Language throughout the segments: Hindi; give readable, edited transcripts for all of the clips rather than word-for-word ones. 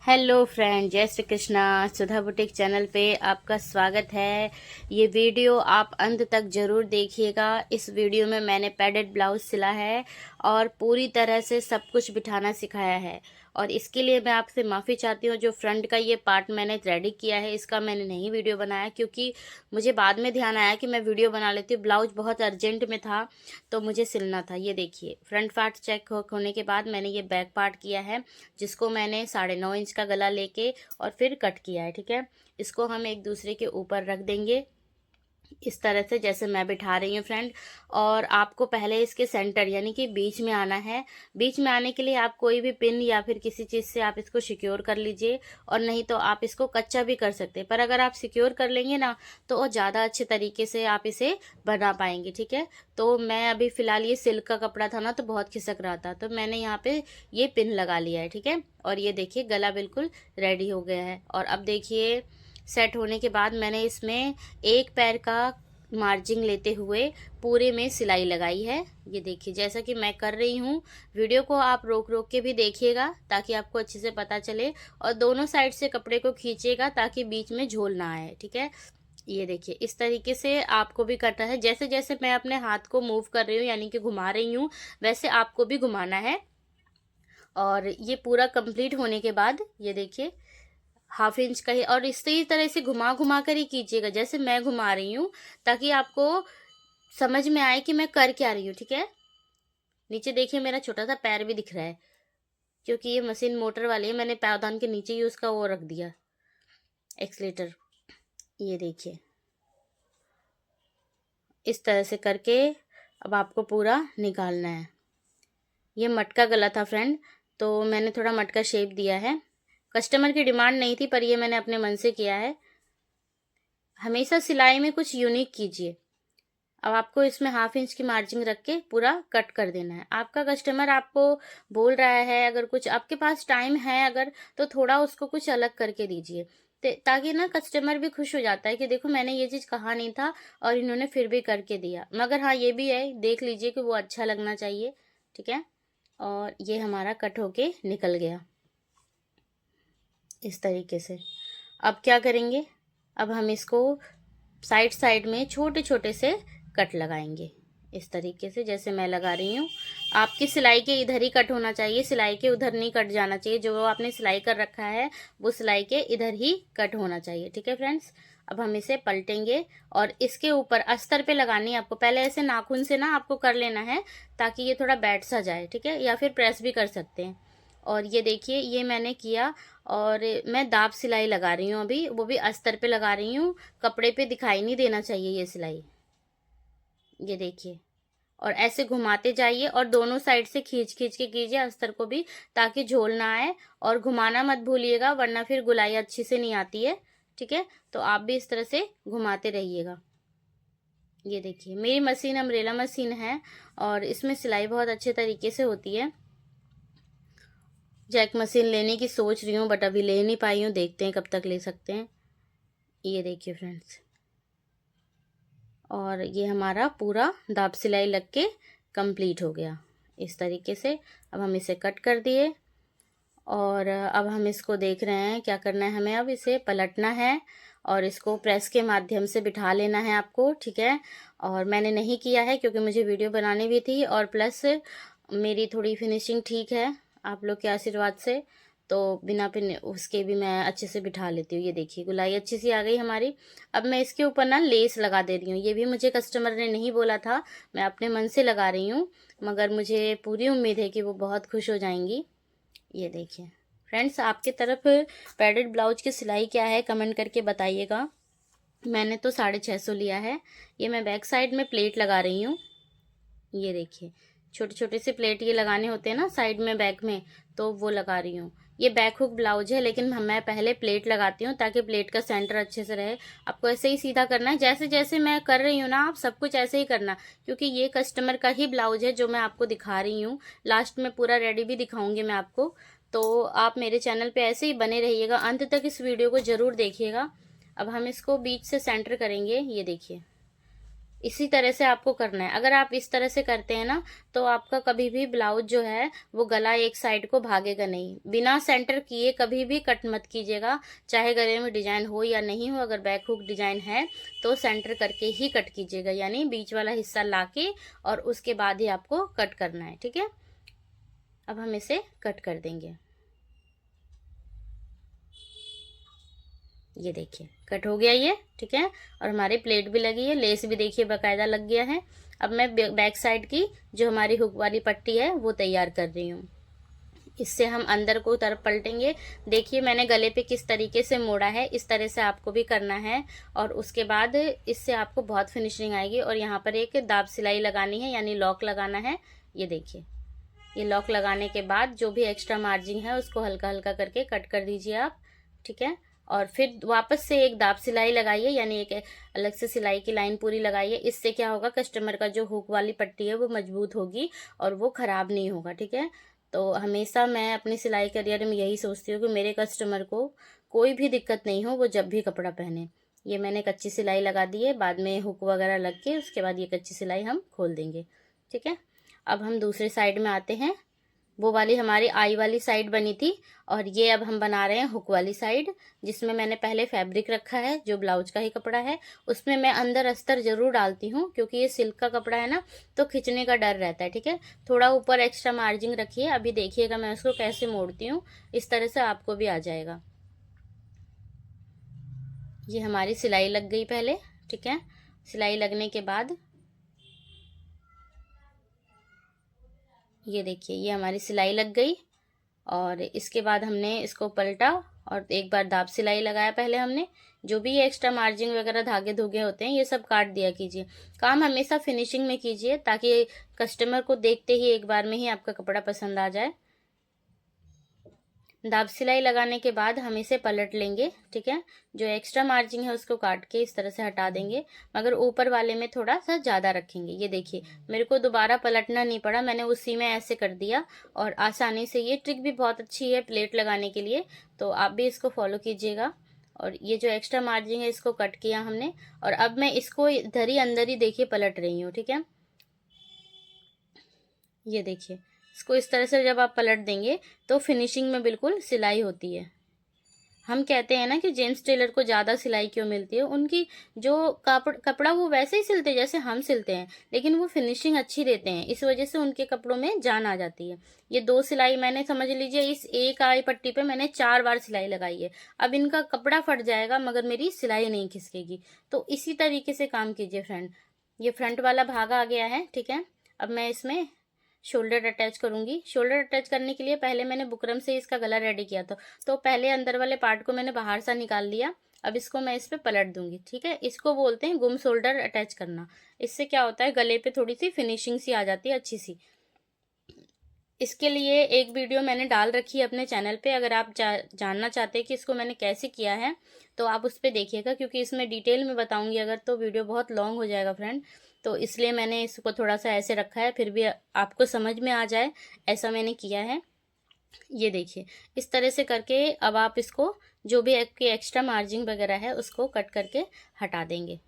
हेलो फ्रेंड, जय श्री कृष्णा। सुधा बुटीक चैनल पे आपका स्वागत है। ये वीडियो आप अंत तक ज़रूर देखिएगा। इस वीडियो में मैंने पैडेड ब्लाउज सिला है और पूरी तरह से सब कुछ बिठाना सिखाया है। और इसके लिए मैं आपसे माफ़ी चाहती हूँ। जो फ्रंट का ये पार्ट मैंने रेडी किया है, इसका मैंने नहीं वीडियो बनाया क्योंकि मुझे बाद में ध्यान आया कि मैं वीडियो बना लेती हूँ। ब्लाउज बहुत अर्जेंट में था तो मुझे सिलना था। ये देखिए, फ्रंट पार्ट चेक होने के बाद मैंने ये बैक पार्ट किया है, जिसको मैंने 9.5 इंच का गला लेके और फिर कट किया है। ठीक है, इसको हम एक दूसरे के ऊपर रख देंगे इस तरह से, जैसे मैं बिठा रही हूँ फ्रेंड। और आपको पहले इसके सेंटर यानी कि बीच में आना है। बीच में आने के लिए आप कोई भी पिन या फिर किसी चीज़ से आप इसको सिक्योर कर लीजिए, और नहीं तो आप इसको कच्चा भी कर सकते हैं। पर अगर आप सिक्योर कर लेंगे ना तो और ज़्यादा अच्छे तरीके से आप इसे बना पाएंगे। ठीक है, तो मैं अभी फ़िलहाल ये सिल्क का कपड़ा था ना तो बहुत खिसक रहा था, तो मैंने यहाँ पे ये पिन लगा लिया है। ठीक है, और ये देखिए गला बिल्कुल रेडी हो गया है। और अब देखिए, सेट होने के बाद मैंने इसमें एक पैर का मार्जिंग लेते हुए पूरे में सिलाई लगाई है। ये देखिए जैसा कि मैं कर रही हूँ। वीडियो को आप रोक रोक के भी देखिएगा ताकि आपको अच्छे से पता चले, और दोनों साइड से कपड़े को खींचिएगा ताकि बीच में झोल ना आए। ठीक है, ये देखिए इस तरीके से आपको भी करना है। जैसे जैसे मैं अपने हाथ को मूव कर रही हूँ यानी कि घुमा रही हूँ, वैसे आपको भी घुमाना है। और ये पूरा कंप्लीट होने के बाद ये देखिए 1/2 इंच का ही, और इसी तरह से घुमा घुमा कर ही कीजिएगा जैसे मैं घुमा रही हूँ, ताकि आपको समझ में आए कि मैं कर क्या रही हूँ। ठीक है, नीचे देखिए मेरा छोटा सा पैर भी दिख रहा है क्योंकि ये मशीन मोटर वाली है। मैंने पैरदान के नीचे ही उसका वो रख दिया, एक्सलेटर। ये देखिए इस तरह से करके अब आपको पूरा निकालना है। ये मटका गला था फ्रेंड, तो मैंने थोड़ा मटका शेप दिया है। कस्टमर की डिमांड नहीं थी पर ये मैंने अपने मन से किया है। हमेशा सिलाई में कुछ यूनिक कीजिए। अब आपको इसमें 1/2 इंच की मार्जिन रख के पूरा कट कर देना है। आपका कस्टमर आपको बोल रहा है, अगर कुछ आपके पास टाइम है अगर, तो थोड़ा उसको कुछ अलग करके दीजिए, ताकि ना कस्टमर भी खुश हो जाता है कि देखो मैंने ये चीज़ कहा नहीं था और इन्होंने फिर भी करके दिया। मगर हाँ, ये भी है, देख लीजिए कि वो अच्छा लगना चाहिए। ठीक है, और ये हमारा कट होके निकल गया इस तरीके से। अब क्या करेंगे, अब हम इसको साइड साइड में छोटे छोटे से कट लगाएंगे इस तरीके से, जैसे मैं लगा रही हूँ। आपकी सिलाई के इधर ही कट होना चाहिए, सिलाई के उधर नहीं कट जाना चाहिए। जो आपने सिलाई कर रखा है वो सिलाई के इधर ही कट होना चाहिए। ठीक है फ्रेंड्स, अब हम इसे पलटेंगे और इसके ऊपर अस्तर पे लगानी है आपको। पहले ऐसे नाखून से ना आपको कर लेना है ताकि ये थोड़ा बैठ सा जाए। ठीक है, या फिर प्रेस भी कर सकते हैं। और ये देखिए ये मैंने किया, और मैं दाब सिलाई लगा रही हूँ अभी, वो भी अस्तर पे लगा रही हूँ। कपड़े पे दिखाई नहीं देना चाहिए ये सिलाई। ये देखिए, और ऐसे घुमाते जाइए और दोनों साइड से खींच खींच के कीजिए अस्तर को भी, ताकि झोल ना आए। और घुमाना मत भूलिएगा वरना फिर गुलाई अच्छी से नहीं आती है। ठीक है, तो आप भी इस तरह से घुमाते रहिएगा। ये देखिए मेरी मशीन अम्ब्रेला मशीन है और इसमें सिलाई बहुत अच्छे तरीके से होती है। जैक मशीन लेने की सोच रही हूँ बट अभी ले नहीं पाई हूँ, देखते हैं कब तक ले सकते हैं। ये देखिए फ्रेंड्स, और ये हमारा पूरा दाब सिलाई लग के कंप्लीट हो गया इस तरीके से। अब हम इसे कट कर दिए और अब हम इसको देख रहे हैं क्या करना है हमें। अब इसे पलटना है और इसको प्रेस के माध्यम से बिठा लेना है आपको। ठीक है, और मैंने नहीं किया है क्योंकि मुझे वीडियो बनानी भी थी, और प्लस मेरी थोड़ी फिनिशिंग ठीक है आप लोग के आशीर्वाद से, तो बिना पिन उसके भी मैं अच्छे से बिठा लेती हूँ। ये देखिए गुलाई अच्छी सी आ गई हमारी। अब मैं इसके ऊपर ना लेस लगा दे रही हूँ। ये भी मुझे कस्टमर ने नहीं बोला था, मैं अपने मन से लगा रही हूँ, मगर मुझे पूरी उम्मीद है कि वो बहुत खुश हो जाएंगी। ये देखिए फ्रेंड्स, आपके तरफ पैडेड ब्लाउज की सिलाई क्या है कमेंट करके बताइएगा। मैंने तो 650 लिया है। ये मैं बैक साइड में प्लेट लगा रही हूँ। ये देखिए छोटे छोटे से प्लेट ये लगाने होते हैं ना साइड में बैक में, तो वो लगा रही हूँ। ये बैक हुक ब्लाउज है लेकिन मैं पहले प्लेट लगाती हूँ ताकि प्लेट का सेंटर अच्छे से रहे। आपको ऐसे ही सीधा करना है जैसे जैसे मैं कर रही हूँ ना, आप सब कुछ ऐसे ही करना, क्योंकि ये कस्टमर का ही ब्लाउज है जो मैं आपको दिखा रही हूँ। लास्ट में पूरा रेडी भी दिखाऊंगी मैं आपको, तो आप मेरे चैनल पे ऐसे ही बने रहिएगा, अंत तक इस वीडियो को ज़रूर देखिएगा। अब हम इसको बीच से सेंटर करेंगे। ये देखिए इसी तरह से आपको करना है। अगर आप इस तरह से करते हैं ना तो आपका कभी भी ब्लाउज जो है वो गला एक साइड को भागेगा नहीं। बिना सेंटर किए कभी भी कट मत कीजिएगा, चाहे गले में डिजाइन हो या नहीं हो। अगर बैक हुक डिजाइन है तो सेंटर करके ही कट कीजिएगा, यानी बीच वाला हिस्सा लाके और उसके बाद ही आपको कट करना है। ठीक है, अब हम इसे कट कर देंगे। ये देखिए कट हो गया ये। ठीक है, और हमारी प्लेट भी लगी है, लेस भी देखिए बाकायदा लग गया है। अब मैं बैक साइड की जो हमारी हुक वाली पट्टी है वो तैयार कर रही हूँ। इससे हम अंदर को तरफ पलटेंगे। देखिए मैंने गले पे किस तरीके से मोड़ा है, इस तरह से आपको भी करना है। और उसके बाद इससे आपको बहुत फिनिशिंग आएगी। और यहाँ पर एक दाब सिलाई लगानी है, यानी लॉक लगाना है। ये देखिए, ये लॉक लगाने के बाद जो भी एक्स्ट्रा मार्जिन है उसको हल्का हल्का करके कट कर दीजिए आप। ठीक है, और फिर वापस से एक दाब सिलाई लगाइए, यानी एक अलग से सिलाई की लाइन पूरी लगाइए। इससे क्या होगा, कस्टमर का जो हुक वाली पट्टी है वो मजबूत होगी और वो खराब नहीं होगा। ठीक है, तो हमेशा मैं अपनी सिलाई करियर में यही सोचती हूँ कि मेरे कस्टमर को कोई भी दिक्कत नहीं हो वो जब भी कपड़ा पहने। ये मैंने कच्ची सिलाई लगा दी है, बाद में हुक वगैरह लग के उसके बाद ये कच्ची सिलाई हम खोल देंगे। ठीक है, अब हम दूसरे साइड में आते हैं। वो वाली हमारी आई वाली साइड बनी थी और ये अब हम बना रहे हैं हुक वाली साइड, जिसमें मैंने पहले फैब्रिक रखा है जो ब्लाउज का ही कपड़ा है। उसमें मैं अंदर अस्तर जरूर डालती हूँ क्योंकि ये सिल्क का कपड़ा है ना, तो खिंचने का डर रहता है। ठीक है, थोड़ा ऊपर एक्स्ट्रा मार्जिन रखिए। अभी देखिएगा मैं उसको कैसे मोड़ती हूँ, इस तरह से आपको भी आ जाएगा। ये हमारी सिलाई लग गई पहले। ठीक है, सिलाई लगने के बाद ये देखिए ये हमारी सिलाई लग गई। और इसके बाद हमने इसको पलटा और एक बार दाब सिलाई लगाया। पहले हमने जो भी एक्स्ट्रा मार्जिन वगैरह धागे धोगे होते हैं ये सब काट दिया कीजिए। काम हमेशा फिनिशिंग में कीजिए ताकि कस्टमर को देखते ही एक बार में ही आपका कपड़ा पसंद आ जाए। दाब सिलाई लगाने के बाद हम इसे पलट लेंगे। ठीक है, जो एक्स्ट्रा मार्जिन है उसको काट के इस तरह से हटा देंगे, मगर ऊपर वाले में थोड़ा सा ज़्यादा रखेंगे। ये देखिए मेरे को दोबारा पलटना नहीं पड़ा, मैंने उसी में ऐसे कर दिया और आसानी से। ये ट्रिक भी बहुत अच्छी है प्लेट लगाने के लिए, तो आप भी इसको फॉलो कीजिएगा। और ये जो एक्स्ट्रा मार्जिन है इसको कट किया हमने और अब मैं इसको इधर ही अंदर ही देखिए पलट रही हूँ। ठीक है, ये देखिए इसको इस तरह से जब आप पलट देंगे तो फिनिशिंग में बिल्कुल सिलाई होती है। हम कहते हैं ना कि जेम्स टेलर को ज़्यादा सिलाई क्यों मिलती है, उनकी जो कपड़ा वो वैसे ही सिलते हैं जैसे हम सिलते हैं, लेकिन वो फिनिशिंग अच्छी देते हैं, इस वजह से उनके कपड़ों में जान आ जाती है। ये 2 सिलाई मैंने, समझ लीजिए इस एक आई पट्टी पे मैंने 4 बार सिलाई लगाई है। अब इनका कपड़ा फट जाएगा मगर मेरी सिलाई नहीं खिसकेगी। तो इसी तरीके से काम कीजिए फ्रेंड। ये फ्रंट वाला भाग आ गया है। ठीक है, अब मैं इसमें शोल्डर अटैच करूंगी। शोल्डर अटैच करने के लिए पहले मैंने बुकरम से इसका गला रेडी किया था, तो पहले अंदर वाले पार्ट को मैंने बाहर से निकाल लिया। अब इसको मैं इस पे पलट दूंगी। ठीक है, इसको बोलते हैं गुम शोल्डर अटैच करना। इससे क्या होता है, गले पे थोड़ी सी फिनिशिंग सी आ जाती है अच्छी सी। इसके लिए एक वीडियो मैंने डाल रखी है अपने चैनल पे, अगर आप जानना चाहते हैं कि इसको मैंने कैसे किया है तो आप उस पर देखिएगा, क्योंकि इसमें डिटेल में बताऊंगी अगर तो वीडियो बहुत लॉन्ग हो जाएगा फ्रेंड। तो इसलिए मैंने इसको थोड़ा सा ऐसे रखा है, फिर भी आपको समझ में आ जाए ऐसा मैंने किया है। ये देखिए इस तरह से करके अब आप इसको जो भी आपकी एक्स्ट्रा मार्जिन वगैरह है उसको कट करके हटा देंगे।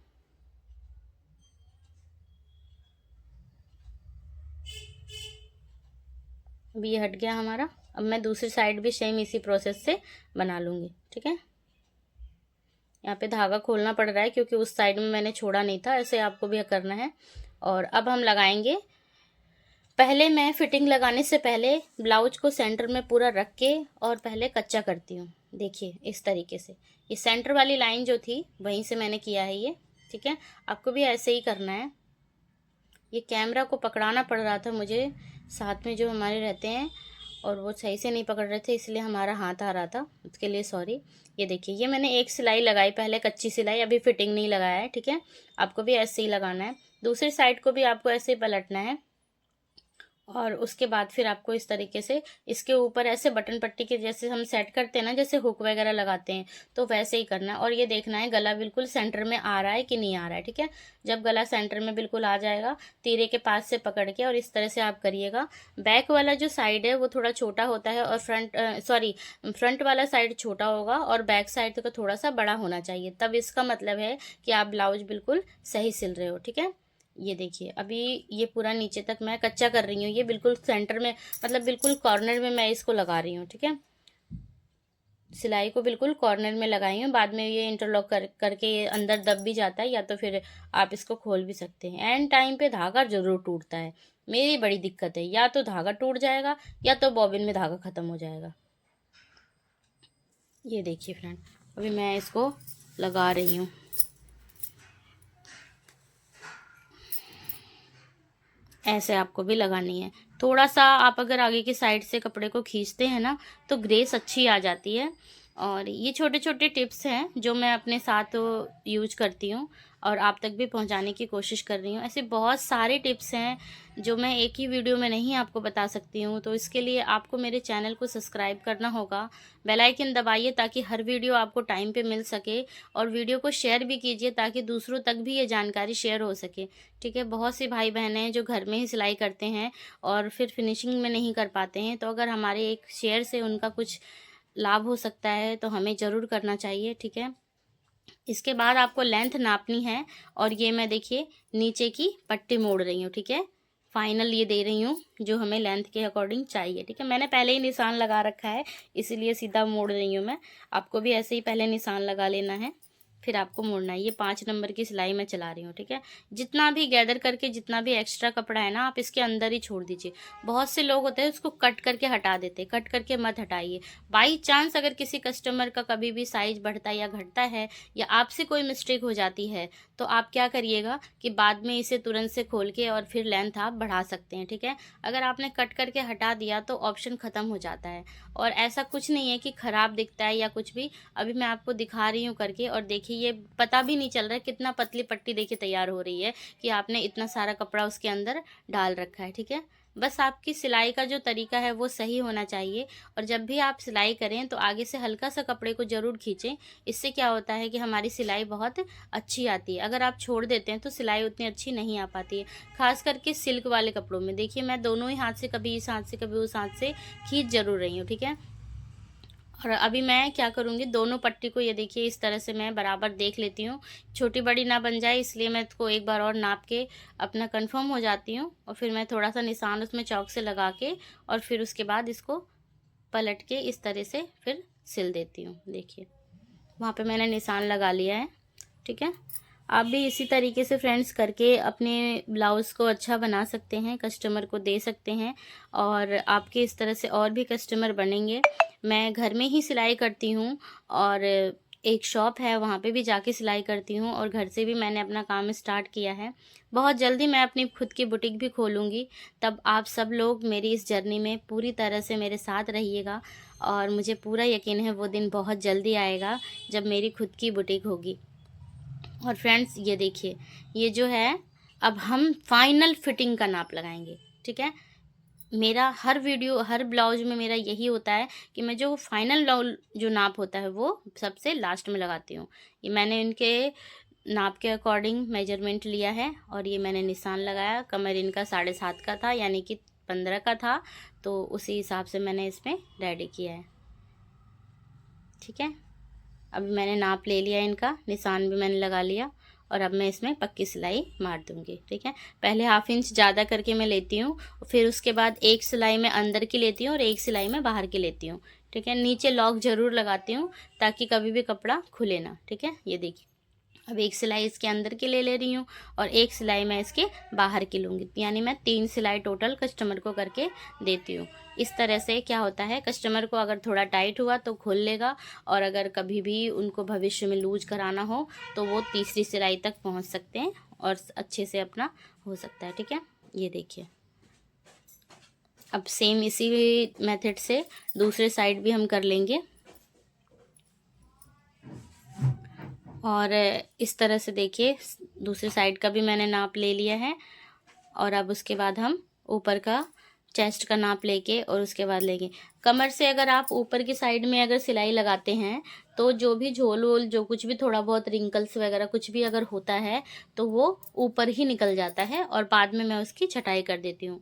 अब ये हट गया हमारा। अब मैं दूसरी साइड भी सेम इसी प्रोसेस से बना लूँगी। ठीक है, यहाँ पे धागा खोलना पड़ रहा है क्योंकि उस साइड में मैंने छोड़ा नहीं था, ऐसे आपको भी करना है। और अब हम लगाएंगे, पहले मैं फिटिंग लगाने से पहले ब्लाउज को सेंटर में पूरा रख के और पहले कच्चा करती हूँ। देखिए इस तरीके से ये सेंटर वाली लाइन जो थी वहीं से मैंने किया है ये। ठीक है, आपको भी ऐसे ही करना है। ये कैमरा को पकड़ाना पड़ रहा था मुझे, साथ में जो हमारे रहते हैं और वो सही से नहीं पकड़ रहे थे इसलिए हमारा हाथ आ रहा था, उसके लिए सॉरी। ये देखिए ये मैंने एक सिलाई लगाई पहले, कच्ची सिलाई, अभी फिटिंग नहीं लगाया है। ठीक है, आपको भी ऐसे ही लगाना है। दूसरी साइड को भी आपको ऐसे ही पलटना है और उसके बाद फिर आपको इस तरीके से इसके ऊपर ऐसे बटन पट्टी के जैसे हम सेट करते हैं ना, जैसे हुक वगैरह लगाते हैं, तो वैसे ही करना है। और ये देखना है गला बिल्कुल सेंटर में आ रहा है कि नहीं आ रहा है। ठीक है, जब गला सेंटर में बिल्कुल आ जाएगा तीरे के पास से पकड़ के और इस तरह से आप करिएगा। बैक वाला जो साइड है वो थोड़ा छोटा होता है और फ्रंट वाला साइड छोटा होगा और बैक साइड का थोड़ा सा बड़ा होना चाहिए, तब इसका मतलब है कि आप ब्लाउज बिल्कुल सही सिल रहे हो। ठीक है, ये देखिए अभी ये पूरा नीचे तक मैं कच्चा कर रही हूँ, ये बिल्कुल सेंटर में मतलब बिल्कुल कॉर्नर में मैं इसको लगा रही हूँ। ठीक है, सिलाई को बिल्कुल कॉर्नर में लगाई हूँ, बाद में ये इंटरलॉक करके ये अंदर दब भी जाता है, या तो फिर आप इसको खोल भी सकते हैं। एंड टाइम पे धागा जरूर टूटता है, मेरी बड़ी दिक्कत है, या तो धागा टूट जाएगा या तो बॉबिन में धागा ख़त्म हो जाएगा। ये देखिए फ्रेंड, अभी मैं इसको लगा रही हूँ। ऐसे आपको भी लगानी है। थोड़ा सा आप अगर आगे की साइड से कपड़े को खींचते हैं ना तो ग्रेस अच्छी आ जाती है। और ये छोटे छोटे टिप्स हैं जो मैं अपने साथ यूज करती हूँ और आप तक भी पहुँचाने की कोशिश कर रही हूँ। ऐसे बहुत सारे टिप्स हैं जो मैं एक ही वीडियो में नहीं आपको बता सकती हूँ, तो इसके लिए आपको मेरे चैनल को सब्सक्राइब करना होगा, बेल आइकन दबाइए ताकि हर वीडियो आपको टाइम पे मिल सके, और वीडियो को शेयर भी कीजिए ताकि दूसरों तक भी ये जानकारी शेयर हो सके। ठीक है, बहुत से भाई बहनें हैं जो घर में ही सिलाई करते हैं और फिर फिनिशिंग में नहीं कर पाते हैं, तो अगर हमारे एक शेयर से उनका कुछ लाभ हो सकता है तो हमें ज़रूर करना चाहिए। ठीक है, इसके बाद आपको लेंथ नापनी है, और ये मैं देखिए नीचे की पट्टी मोड़ रही हूँ। ठीक है, फाइनल ये दे रही हूँ जो हमें लेंथ के अकॉर्डिंग चाहिए। ठीक है, मैंने पहले ही निशान लगा रखा है इसीलिए सीधा मोड़ रही हूँ मैं। आपको भी ऐसे ही पहले निशान लगा लेना है, फिर आपको मोड़ना है। ये 5 नंबर की सिलाई मैं चला रही हूँ। ठीक है, जितना भी गैदर करके जितना भी एक्स्ट्रा कपड़ा है ना आप इसके अंदर ही छोड़ दीजिए। बहुत से लोग होते हैं उसको कट करके हटा देते, कट करके मत हटाइए। बाई चांस अगर किसी कस्टमर का कभी भी साइज बढ़ता या घटता है या आपसे कोई मिस्टेक हो जाती है तो आप क्या करिएगा कि बाद में इसे तुरंत से खोल के और फिर लेंथ आप बढ़ा सकते हैं। ठीक है, अगर आपने कट करके हटा दिया तो ऑप्शन ख़त्म हो जाता है, और ऐसा कुछ नहीं है कि ख़राब दिखता है या कुछ भी। अभी मैं आपको दिखा रही हूँ करके, और देखिए ये पता भी नहीं चल रहा है कितना पतली पट्टी देखिए तैयार हो रही है कि आपने इतना सारा कपड़ा उसके अंदर डाल रखा है। ठीक है, बस आपकी सिलाई का जो तरीका है वो सही होना चाहिए, और जब भी आप सिलाई करें तो आगे से हल्का सा कपड़े को ज़रूर खींचें। इससे क्या होता है कि हमारी सिलाई बहुत अच्छी आती है। अगर आप छोड़ देते हैं तो सिलाई उतनी अच्छी नहीं आ पाती है, खास करके सिल्क वाले कपड़ों में। देखिए मैं दोनों ही हाथ से, कभी इस हाथ से कभी उस हाथ से खींच ज़रूर रही हूँ। ठीक है, और अभी मैं क्या करूँगी, दोनों पट्टी को ये देखिए इस तरह से मैं बराबर देख लेती हूँ, छोटी बड़ी ना बन जाए, इसलिए मैं इसको एक बार और नाप के अपना कंफर्म हो जाती हूँ, और फिर मैं थोड़ा सा निशान उसमें चौक से लगा के और फिर उसके बाद इसको पलट के इस तरह से फिर सिल देती हूँ। देखिए वहाँ पे मैंने निशान लगा लिया है। ठीक है, आप भी इसी तरीके से फ्रेंड्स करके अपने ब्लाउज़ को अच्छा बना सकते हैं, कस्टमर को दे सकते हैं, और आपके इस तरह से और भी कस्टमर बनेंगे। मैं घर में ही सिलाई करती हूँ, और एक शॉप है वहाँ पे भी जाके सिलाई करती हूँ, और घर से भी मैंने अपना काम स्टार्ट किया है। बहुत जल्दी मैं अपनी खुद की बुटीक भी खोलूँगी, तब आप सब लोग मेरी इस जर्नी में पूरी तरह से मेरे साथ रहिएगा, और मुझे पूरा यकीन है वो दिन बहुत जल्दी आएगा जब मेरी खुद की बुटीक होगी। और फ्रेंड्स ये देखिए, ये जो है अब हम फाइनल फिटिंग का नाप लगाएंगे। ठीक है, मेरा हर वीडियो हर ब्लाउज में मेरा यही होता है कि मैं जो फाइनल जो नाप होता है वो सबसे लास्ट में लगाती हूँ। ये मैंने इनके नाप के अकॉर्डिंग मेजरमेंट लिया है, और ये मैंने निशान लगाया। कमर इनका 7.5 का था यानी कि 15 का था, तो उसी हिसाब से मैंने इसमें रेडी किया है। ठीक है, अभी मैंने नाप ले लिया इनका, निशान भी मैंने लगा लिया, और अब मैं इसमें पक्की सिलाई मार दूंगी। ठीक है, पहले 1/2 इंच ज़्यादा करके मैं लेती हूँ, फिर उसके बाद एक सिलाई में अंदर की लेती हूँ और एक सिलाई में बाहर की लेती हूँ। ठीक है, नीचे लॉक ज़रूर लगाती हूँ ताकि कभी भी कपड़ा खुले ना। ठीक है, ये देखिए अब एक सिलाई इसके अंदर की ले रही हूँ और एक सिलाई मैं इसके बाहर की लूँगी, यानी मैं 3 सिलाई टोटल कस्टमर को करके देती हूँ। इस तरह से क्या होता है, कस्टमर को अगर थोड़ा टाइट हुआ तो खोल लेगा, और अगर कभी भी उनको भविष्य में लूज कराना हो तो वो तीसरी सिलाई तक पहुँच सकते हैं और अच्छे से अपना हो सकता है। ठीक है, ये देखिए अब सेम इसी मेथड से दूसरे साइड भी हम कर लेंगे, और इस तरह से देखिए दूसरी साइड का भी मैंने नाप ले लिया है। और अब उसके बाद हम ऊपर का चेस्ट का नाप लेके और उसके बाद लेंगे कमर से। अगर आप ऊपर की साइड में अगर सिलाई लगाते हैं तो जो भी झोल वोल जो कुछ भी थोड़ा बहुत रिंकल्स वगैरह कुछ भी अगर होता है तो वो ऊपर ही निकल जाता है, और बाद में मैं उसकी छटाई कर देती हूँ।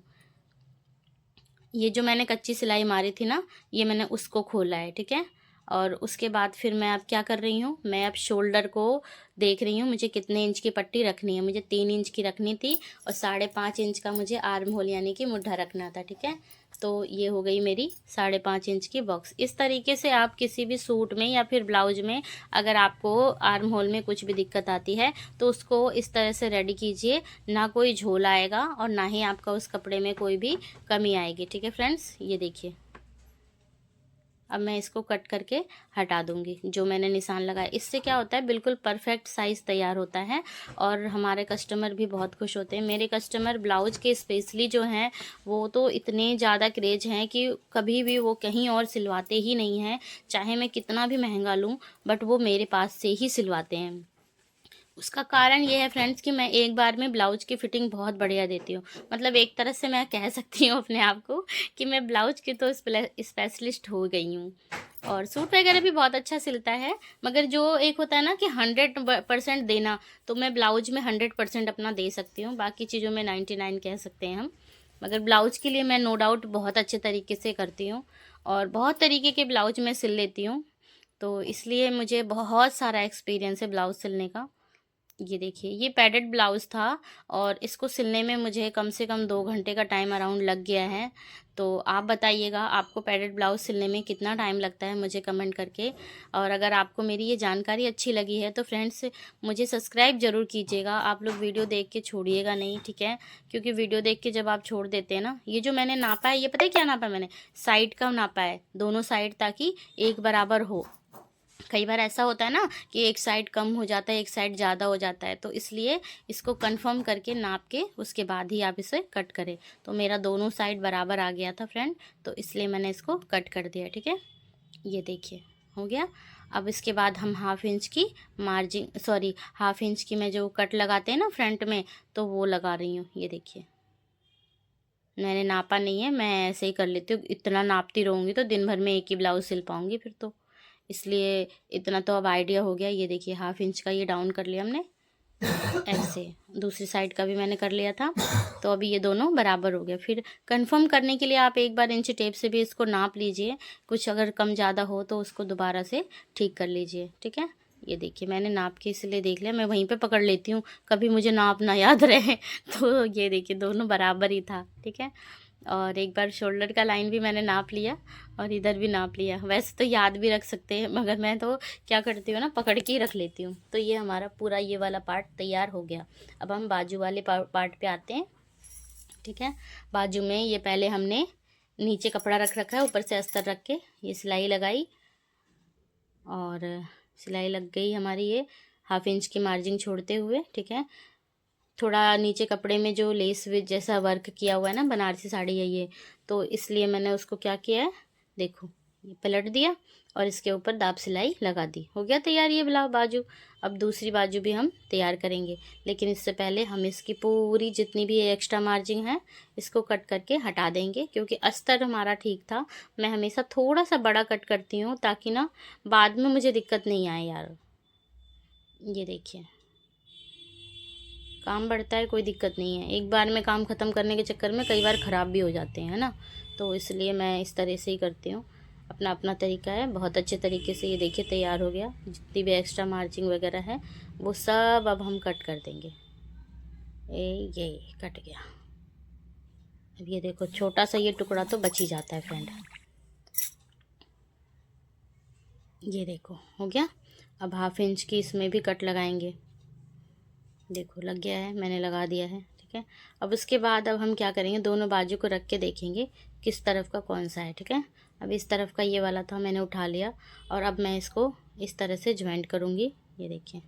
ये जो मैंने कच्ची सिलाई मारी थी ना, ये मैंने उसको खोला है। ठीक है, और उसके बाद फिर मैं अब क्या कर रही हूँ, मैं अब शोल्डर को देख रही हूँ मुझे कितने इंच की पट्टी रखनी है। मुझे 3 इंच की रखनी थी और 5.5 इंच का मुझे आर्म होल यानी कि मुड्ढा रखना था, ठीक है। तो ये हो गई मेरी 5.5 इंच की बॉक्स। इस तरीके से आप किसी भी सूट में या फिर ब्लाउज में अगर आपको आर्म होल में कुछ भी दिक्कत आती है तो उसको इस तरह से रेडी कीजिए, ना कोई झोल आएगा और ना ही आपका उस कपड़े में कोई भी कमी आएगी, ठीक है फ्रेंड्स। ये देखिए अब मैं इसको कट करके हटा दूंगी जो मैंने निशान लगाया। इससे क्या होता है, बिल्कुल परफेक्ट साइज़ तैयार होता है और हमारे कस्टमर भी बहुत खुश होते हैं। मेरे कस्टमर ब्लाउज के स्पेशली जो हैं वो तो इतने ज़्यादा क्रेज हैं कि कभी भी वो कहीं और सिलवाते ही नहीं हैं, चाहे मैं कितना भी महंगा लूँ बट वो मेरे पास से ही सिलवाते हैं। उसका कारण ये है फ्रेंड्स कि मैं एक बार में ब्लाउज की फिटिंग बहुत बढ़िया देती हूँ। मतलब एक तरह से मैं कह सकती हूँ अपने आप को कि मैं ब्लाउज की तो स्पेशलिस्ट हो गई हूँ। और सूट वगैरह भी बहुत अच्छा सिलता है, मगर जो एक होता है ना कि 100% देना, तो मैं ब्लाउज में 100% अपना दे सकती हूँ, बाकी चीज़ों में 99 कह सकते हैं हम। मगर ब्लाउज के लिए मैं नो डाउट बहुत अच्छे तरीके से करती हूँ और बहुत तरीके के ब्लाउज मैं सिल लेती हूँ, तो इसलिए मुझे बहुत सारा एक्सपीरियंस है ब्लाउज सिलने का। ये देखिए ये पैडेड ब्लाउज़ था और इसको सिलने में मुझे कम से कम 2 घंटे का टाइम अराउंड लग गया है। तो आप बताइएगा आपको पैडेड ब्लाउज़ सिलने में कितना टाइम लगता है, मुझे कमेंट करके। और अगर आपको मेरी ये जानकारी अच्छी लगी है तो फ्रेंड्स मुझे सब्सक्राइब ज़रूर कीजिएगा। आप लोग वीडियो देख के छोड़िएगा नहीं, ठीक है, क्योंकि वीडियो देख के जब आप छोड़ देते हैं ना, ये जो मैंने नापा है ये पता है क्या नापा है मैंने, साइड का नापा है, दोनों साइड, ताकि एक बराबर हो। कई बार ऐसा होता है ना कि एक साइड कम हो जाता है, एक साइड ज़्यादा हो जाता है, तो इसलिए इसको कंफर्म करके नाप के उसके बाद ही आप इसे कट करें। तो मेरा दोनों साइड बराबर आ गया था फ्रेंड, तो इसलिए मैंने इसको कट कर दिया, ठीक है। ये देखिए हो गया। अब इसके बाद हम हाफ इंच की मैं जो कट लगाते हैं ना फ्रंट में, तो वो लगा रही हूँ। ये देखिए मैंने नापा नहीं है, मैं ऐसे ही कर लेती हूँ। इतना नापती रहूँगी तो दिन भर में एक ही ब्लाउज़ सिल पाऊँगी फिर तो, इसलिए इतना तो अब आइडिया हो गया। ये देखिए हाफ इंच का ये डाउन कर लिया हमने, ऐसे दूसरी साइड का भी मैंने कर लिया था, तो अभी ये दोनों बराबर हो गया। फिर कंफर्म करने के लिए आप एक बार इंची टेप से भी इसको नाप लीजिए, कुछ अगर कम ज़्यादा हो तो उसको दोबारा से ठीक कर लीजिए, ठीक है। ये देखिए मैंने नाप के इसलिए देख लिया, मैं वहीं पे पकड़ लेती हूँ, कभी मुझे नाप ना याद रहे तो ये देखिए दोनों बराबर ही था, ठीक है। और एक बार शोल्डर का लाइन भी मैंने नाप लिया और इधर भी नाप लिया। वैसे तो याद भी रख सकते हैं, मगर मैं तो क्या करती हूँ ना, पकड़ के ही रख लेती हूँ। तो ये हमारा पूरा ये वाला पार्ट तैयार हो गया। अब हम बाजू वाले पार्ट पे आते हैं, ठीक है। बाजू में ये पहले हमने नीचे कपड़ा रख रखा है, ऊपर से अस्तर रख के ये सिलाई लगाई और सिलाई लग गई हमारी ये हाफ इंच की मार्जिन छोड़ते हुए, ठीक है। थोड़ा नीचे कपड़े में जो लेस विथ जैसा वर्क किया हुआ है ना, बनारसी साड़ी है ये, तो इसलिए मैंने उसको क्या किया है, देखो ये पलट दिया और इसके ऊपर दाब सिलाई लगा दी। हो गया तैयार ये बाजू। अब दूसरी बाजू भी हम तैयार करेंगे, लेकिन इससे पहले हम इसकी पूरी जितनी भी एक्स्ट्रा मार्जिन है इसको कट करके हटा देंगे, क्योंकि अस्तर हमारा ठीक था। मैं हमेशा थोड़ा सा बड़ा कट करती हूँ ताकि ना बाद में मुझे दिक्कत नहीं आए यार। ये देखिए काम बढ़ता है, कोई दिक्कत नहीं है, एक बार में काम ख़त्म करने के चक्कर में कई बार ख़राब भी हो जाते हैं, है ना। तो इसलिए मैं इस तरह से ही करती हूँ, अपना अपना तरीका है। बहुत अच्छे तरीके से ये देखिए तैयार हो गया। जितनी भी एक्स्ट्रा मार्जिन वगैरह है वो सब अब हम कट कर देंगे। ये कट गया। अब ये देखो छोटा सा ये टुकड़ा तो बच ही जाता है फ्रेंड। ये देखो हो गया। अब हाफ इंच की इसमें भी कट लगाएंगे। देखो लग गया है, मैंने लगा दिया है, ठीक है। अब उसके बाद अब हम क्या करेंगे, दोनों बाजू को रख के देखेंगे किस तरफ का कौन सा है, ठीक है। अब इस तरफ का ये वाला था, मैंने उठा लिया और अब मैं इसको इस तरह से ज्वाइंट करूँगी। ये देखिए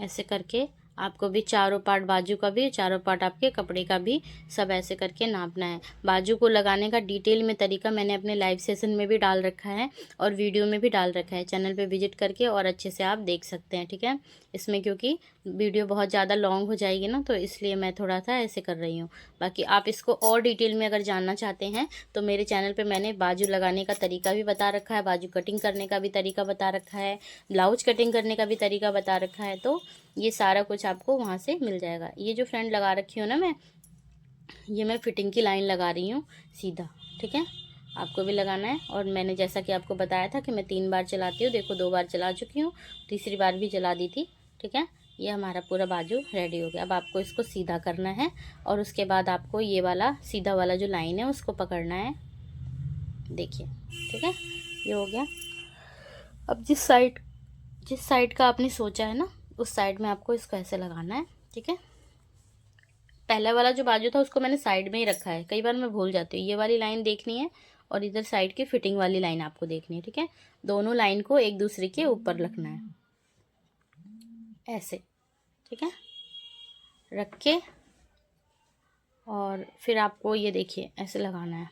ऐसे करके आपको भी चारों पार्ट, बाजू का भी, चारों पार्ट आपके कपड़े का भी, सब ऐसे करके नापना है। बाजू को लगाने का डिटेल में तरीका मैंने अपने लाइव सेशन में भी डाल रखा है और वीडियो में भी डाल रखा है, चैनल पे विजिट करके और अच्छे से आप देख सकते हैं, ठीक है। इसमें क्योंकि वीडियो बहुत ज़्यादा लॉन्ग हो जाएगी ना, तो इसलिए मैं थोड़ा सा ऐसे कर रही हूँ। बाकी आप इसको और डिटेल में अगर जानना चाहते हैं तो मेरे चैनल पर मैंने बाजू लगाने का तरीका भी बता रखा है, बाजू कटिंग करने का भी तरीका बता रखा है, ब्लाउज कटिंग करने का भी तरीका बता रखा है, तो ये सारा कुछ आपको वहाँ से मिल जाएगा। ये जो फ्रेंड लगा रखी हूँ ना मैं, ये मैं फिटिंग की लाइन लगा रही हूँ सीधा, ठीक है। आपको भी लगाना है। और मैंने जैसा कि आपको बताया था कि मैं 3 बार चलाती हूँ, देखो 2 बार चला चुकी हूँ, तीसरी बार भी चला दी थी। ठीक है, ये हमारा पूरा बाजू रेडी हो गया। अब आपको इसको सीधा करना है और उसके बाद आपको ये वाला सीधा वाला जो लाइन है उसको पकड़ना है, देखिए। ठीक है, ये हो गया। अब जिस साइड का आपने सोचा है ना, उस साइड में आपको इसको ऐसे लगाना है। ठीक है, पहला वाला जो बाजू था उसको मैंने साइड में ही रखा है, कई बार मैं भूल जाती हूँ। ये वाली लाइन देखनी है और इधर साइड की फिटिंग वाली लाइन आपको देखनी है। ठीक है, दोनों लाइन को एक दूसरे के ऊपर रखना है ऐसे। ठीक है, रख के और फिर आपको ये देखिए ऐसे लगाना है,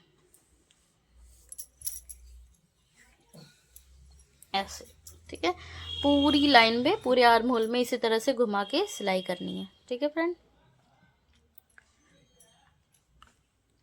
ऐसे। ठीक है, पूरी लाइन में, पूरे आर्म होल में इसी तरह से घुमा के सिलाई करनी है। ठीक है फ्रेंड,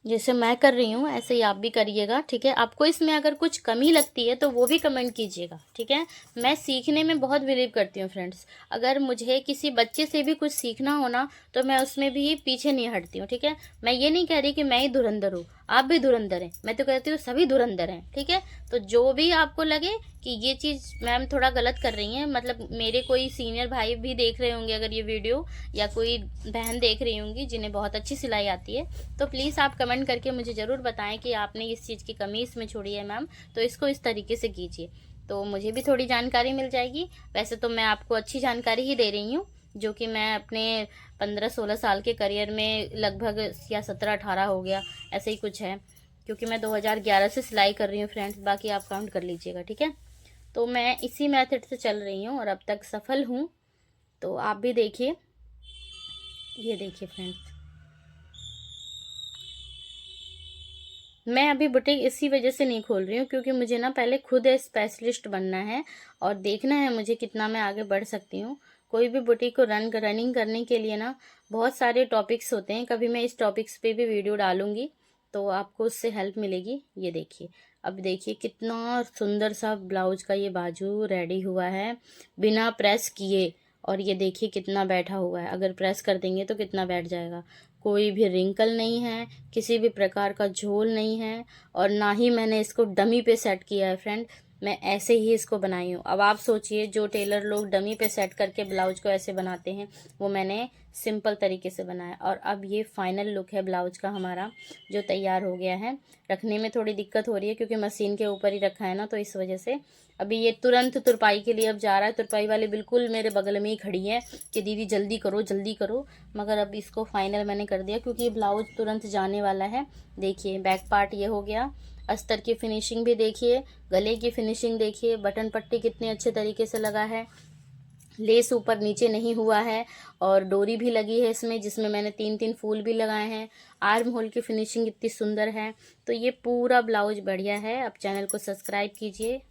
जैसे मैं कर रही हूँ ऐसे ही आप भी करिएगा। ठीक है, आपको इसमें अगर कुछ कमी लगती है तो वो भी कमेंट कीजिएगा। ठीक है, मैं सीखने में बहुत बिलीव करती हूँ फ्रेंड्स। अगर मुझे किसी बच्चे से भी कुछ सीखना हो ना तो मैं उसमें भी पीछे नहीं हटती हूँ। ठीक है, मैं ये नहीं कह रही कि मैं ही धुरंधर हूँ, आप भी धुरंधर हैं, मैं तो कहती हूँ सभी धुरंधर हैं। ठीक है, तो जो भी आपको लगे कि ये चीज़ मैम थोड़ा गलत कर रही हैं, मतलब मेरे कोई सीनियर भाई भी देख रहे होंगे अगर ये वीडियो, या कोई बहन देख रही होंगी जिन्हें बहुत अच्छी सिलाई आती है, तो प्लीज़ आप कमेंट करके मुझे ज़रूर बताएं कि आपने इस चीज़ की कमी इसमें छोड़ी है मैम, तो इसको इस तरीके से कीजिए, तो मुझे भी थोड़ी जानकारी मिल जाएगी। वैसे तो मैं आपको अच्छी जानकारी ही दे रही हूँ, जो कि मैं अपने 15-16 साल के करियर में लगभग, या 17-18 हो गया, ऐसे ही कुछ है, क्योंकि मैं 2011 से सिलाई कर रही हूँ फ्रेंड्स, बाकी आप काउंट कर लीजिएगा। ठीक है, तो मैं इसी मेथड से चल रही हूँ और अब तक सफल हूँ, तो आप भी देखिए। ये देखिए फ्रेंड्स, मैं अभी बुटीक इसी वजह से नहीं खोल रही हूँ क्योंकि मुझे ना पहले खुद स्पेशलिस्ट बनना है और देखना है मुझे कितना मैं आगे बढ़ सकती हूँ। कोई भी बुटीक को रनिंग करने के लिए ना बहुत सारे टॉपिक्स होते हैं, कभी मैं इस टॉपिक्स पे भी वीडियो डालूंगी तो आपको उससे हेल्प मिलेगी। ये देखिए, अब देखिए कितना सुंदर सा ब्लाउज का ये बाजू रेडी हुआ है बिना प्रेस किए, और ये देखिए कितना बैठा हुआ है, अगर प्रेस कर देंगे तो कितना बैठ जाएगा। कोई भी रिंकल नहीं है, किसी भी प्रकार का झोल नहीं है, और ना ही मैंने इसको डमी पे सेट किया है फ्रेंड, मैं ऐसे ही इसको बनाई हूँ। अब आप सोचिए, जो टेलर लोग डमी पे सेट करके ब्लाउज को ऐसे बनाते हैं, वो मैंने सिंपल तरीके से बनाया। और अब ये फाइनल लुक है ब्लाउज का हमारा, जो तैयार हो गया है। रखने में थोड़ी दिक्कत हो रही है क्योंकि मशीन के ऊपर ही रखा है ना, तो इस वजह से अभी ये तुरंत तुरपाई के लिए अब जा रहा है। तुरपाई वाली बिल्कुल मेरे बगल में ही खड़ी है कि दीदी जल्दी करो जल्दी करो, मगर अब इसको फाइनल मैंने कर दिया क्योंकि ये ब्लाउज तुरंत जाने वाला है। देखिए बैक पार्ट ये हो गया, अस्तर की फिनिशिंग भी देखिए, गले की फिनिशिंग देखिए, बटन पट्टी कितने अच्छे तरीके से लगा है, लेस ऊपर नीचे नहीं हुआ है, और डोरी भी लगी है इसमें जिसमें मैंने 3-3 फूल भी लगाए हैं। आर्म होल की फिनिशिंग इतनी सुंदर है, तो ये पूरा ब्लाउज बढ़िया है। अब चैनल को सब्सक्राइब कीजिए।